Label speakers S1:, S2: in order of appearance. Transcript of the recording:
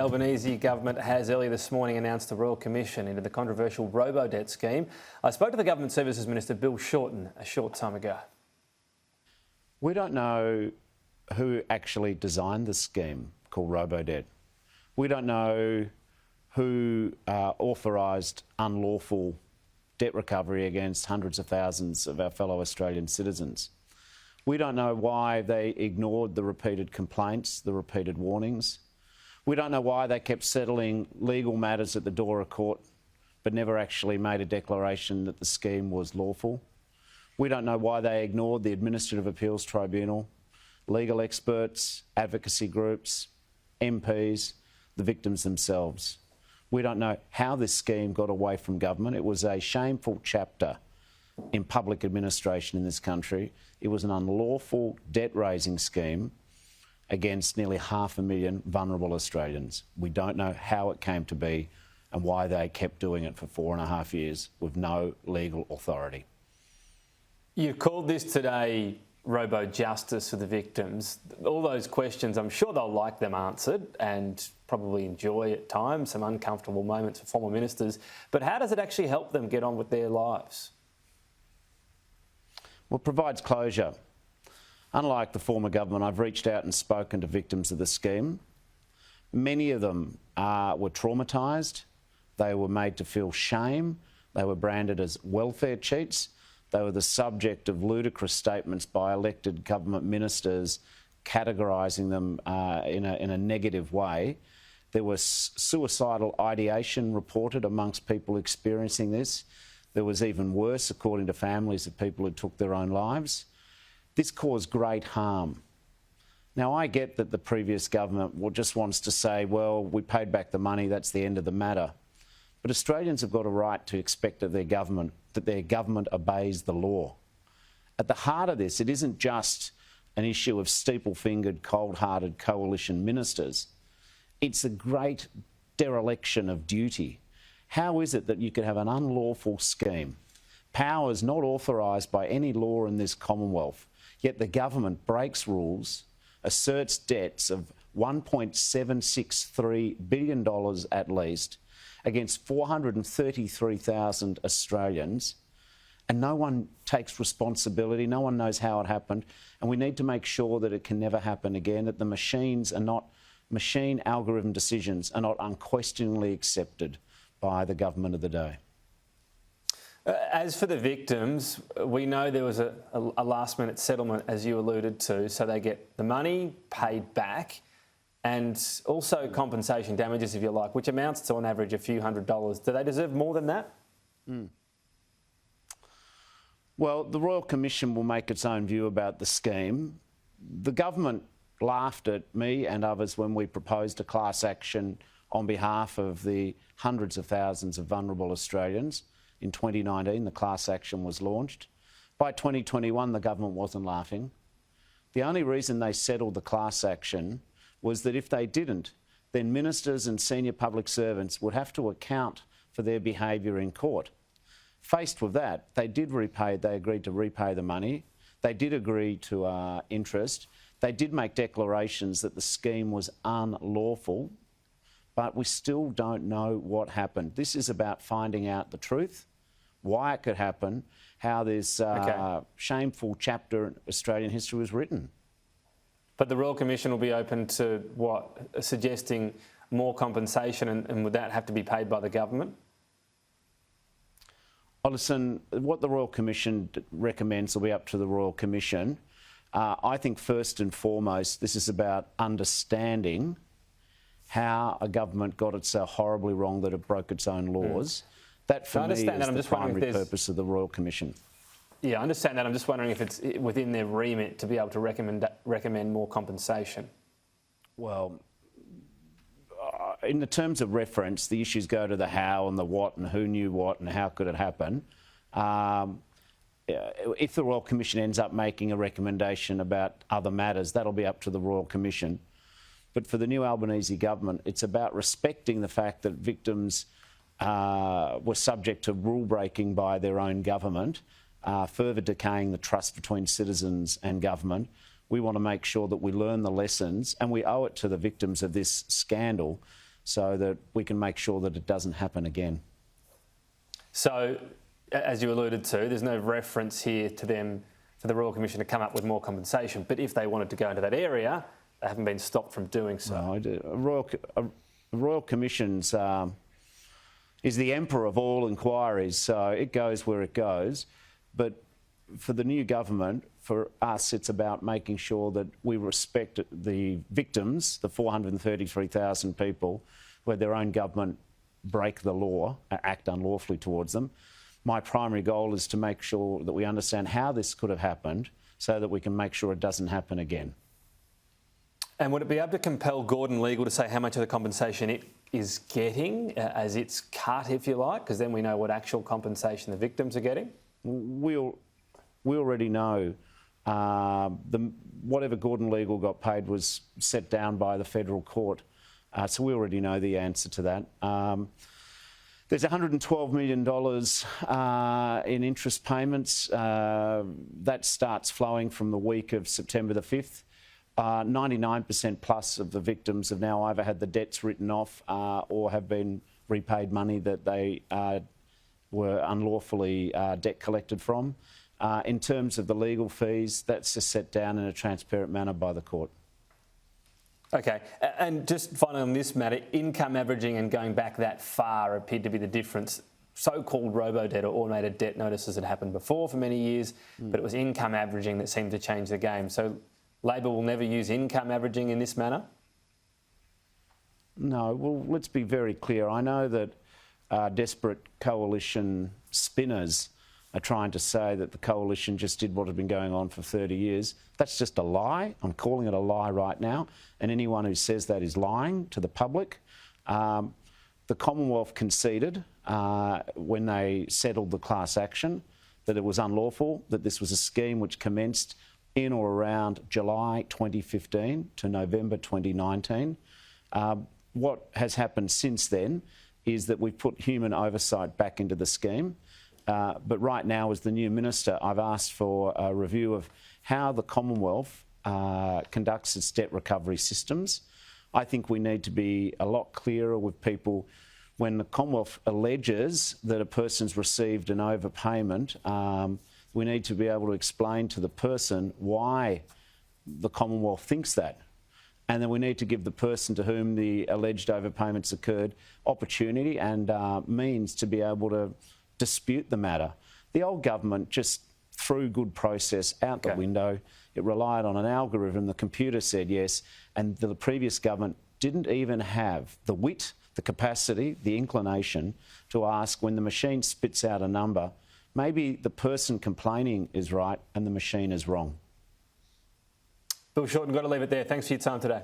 S1: Albanese government has earlier this morning announced a royal commission into the controversial Robodebt scheme. I spoke to the Government Services Minister Bill Shorten a short time ago.
S2: We don't know who actually designed the scheme called Robodebt. We don't know who authorised unlawful debt recovery against hundreds of thousands of our fellow Australian citizens. We don't know why they ignored the repeated complaints, the repeated warnings. We don't know why they kept settling legal matters at the door of court but never actually made a declaration that the scheme was lawful. We don't know why they ignored the Administrative Appeals Tribunal, legal experts, advocacy groups, MPs, the victims themselves. We don't know how this scheme got away from government. It was a shameful chapter in public administration in this country. It was an unlawful debt-raising scheme against nearly 500,000 vulnerable Australians. We don't know how it came to be and why they kept doing it for 4.5 years with no legal authority.
S1: You called this today robo-justice for the victims. All those questions, I'm sure they'll like them answered and probably enjoy at times some uncomfortable moments for former ministers. But how does it actually help them get on with their lives?
S2: Well, it provides closure. Unlike the former government, I've reached out and spoken to victims of the scheme. Many of them were traumatised. They were made to feel shame. They were branded as welfare cheats. They were the subject of ludicrous statements by elected government ministers categorising them in a negative way. There was suicidal ideation reported amongst people experiencing this. There was even worse, according to families of people who took their own lives. This caused great harm. Now, I get that the previous government just wants to say, well, we paid back the money, that's the end of the matter. But Australians have got a right to expect of their government that their government obeys the law. At the heart of this, it isn't just an issue of steeple-fingered, cold-hearted coalition ministers. It's a great dereliction of duty. How is it that you could have an unlawful scheme, powers not authorised by any law in this Commonwealth, yet the government breaks rules, asserts debts of $1.763 billion at least against 433,000 Australians, and no one takes responsibility, no one knows how it happened, and we need to make sure that it can never happen again, that the machine algorithm decisions are not unquestioningly accepted by the government of the day.
S1: As for the victims, we know there was a last-minute settlement, as you alluded to, so they get the money paid back and also compensation damages, if you like, which amounts to, on average, a few $100s. Do they deserve more than that?
S2: Well, the Royal Commission will make its own view about the scheme. The government laughed at me and others when we proposed a class action on behalf of the hundreds of thousands of vulnerable Australians. In 2019, the class action was launched. By 2021, the government wasn't laughing. The only reason they settled the class action was that if they didn't, then ministers and senior public servants would have to account for their behaviour in court. Faced with that, they agreed to repay the money. They did agree to interest. They did make declarations that the scheme was unlawful, but we still don't know what happened. This is about finding out the truth, why it could happen, how this shameful chapter in Australian history was written.
S1: But the Royal Commission will be open to what? Suggesting more compensation, and would that have to be paid by the government?
S2: Oh, listen, what the Royal Commission recommends will be up to the Royal Commission. I think first and foremost, this is about understanding how a government got it so horribly wrong that it broke its own laws. That, for me, is the primary purpose of the Royal Commission.
S1: Yeah, I understand that. I'm just wondering if it's within their remit to be able to recommend more compensation.
S2: Well, in the terms of reference, the issues go to the how and the what and who knew what and how could it happen. If the Royal Commission ends up making a recommendation about other matters, that'll be up to the Royal Commission. But for the new Albanese government, it's about respecting the fact that victims were subject to rule breaking by their own government, further decaying the trust between citizens and government. We want to make sure that we learn the lessons, and we owe it to the victims of this scandal so that we can make sure that it doesn't happen again.
S1: So, as you alluded to, there's no reference here to the Royal Commission to come up with more compensation. But if they wanted to go into that area, they haven't been stopped from doing so.
S2: No, a Royal Commission's is the emperor of all inquiries, so it goes where it goes. But for the new government, for us, it's about making sure that we respect the victims, the 433,000 people where their own government break the law, act unlawfully towards them. My primary goal is to make sure that we understand how this could have happened so that we can make sure it doesn't happen again.
S1: And would it be able to compel Gordon Legal to say how much of the compensation it is getting as its cut, if you like? Because then we know what actual compensation the victims are getting.
S2: We already know whatever Gordon Legal got paid was set down by the federal court. So we already know the answer to that. There's $112 million in interest payments. That starts flowing from the week of September the 5th. 99% plus of the victims have now either had the debts written off or have been repaid money that they were unlawfully debt collected from. In terms of the legal fees, that's just set down in a transparent manner by the court.
S1: Okay, and just finally on this matter, income averaging and going back that far appeared to be the difference. So-called Robodebt or automated debt notices had happened before for many years, but it was income averaging that seemed to change the game. So Labor will never use income averaging in this manner? No,
S2: well, let's be very clear. I know that desperate coalition spinners are trying to say that the coalition just did what had been going on for 30 years. That's just a lie. I'm calling it a lie right now. And anyone who says that is lying to the public. The Commonwealth conceded when they settled the class action that it was unlawful, that this was a scheme which commenced in or around July 2015 to November 2019. What has happened since then is that we've put human oversight back into the scheme. But right now, as the new minister, I've asked for a review of how the Commonwealth conducts its debt recovery systems. I think we need to be a lot clearer with people. When the Commonwealth alleges that a person's received an overpayment, we need to be able to explain to the person why the Commonwealth thinks that. And then we need to give the person to whom the alleged overpayments occurred opportunity and means to be able to dispute the matter. The old government just threw good process out the window. It relied on an algorithm. The computer said yes. And the previous government didn't even have the wit, the capacity, the inclination to ask when the machine spits out a number, maybe the person complaining is right and the machine is wrong.
S1: Bill Shorten, got to leave it there. Thanks for your time today.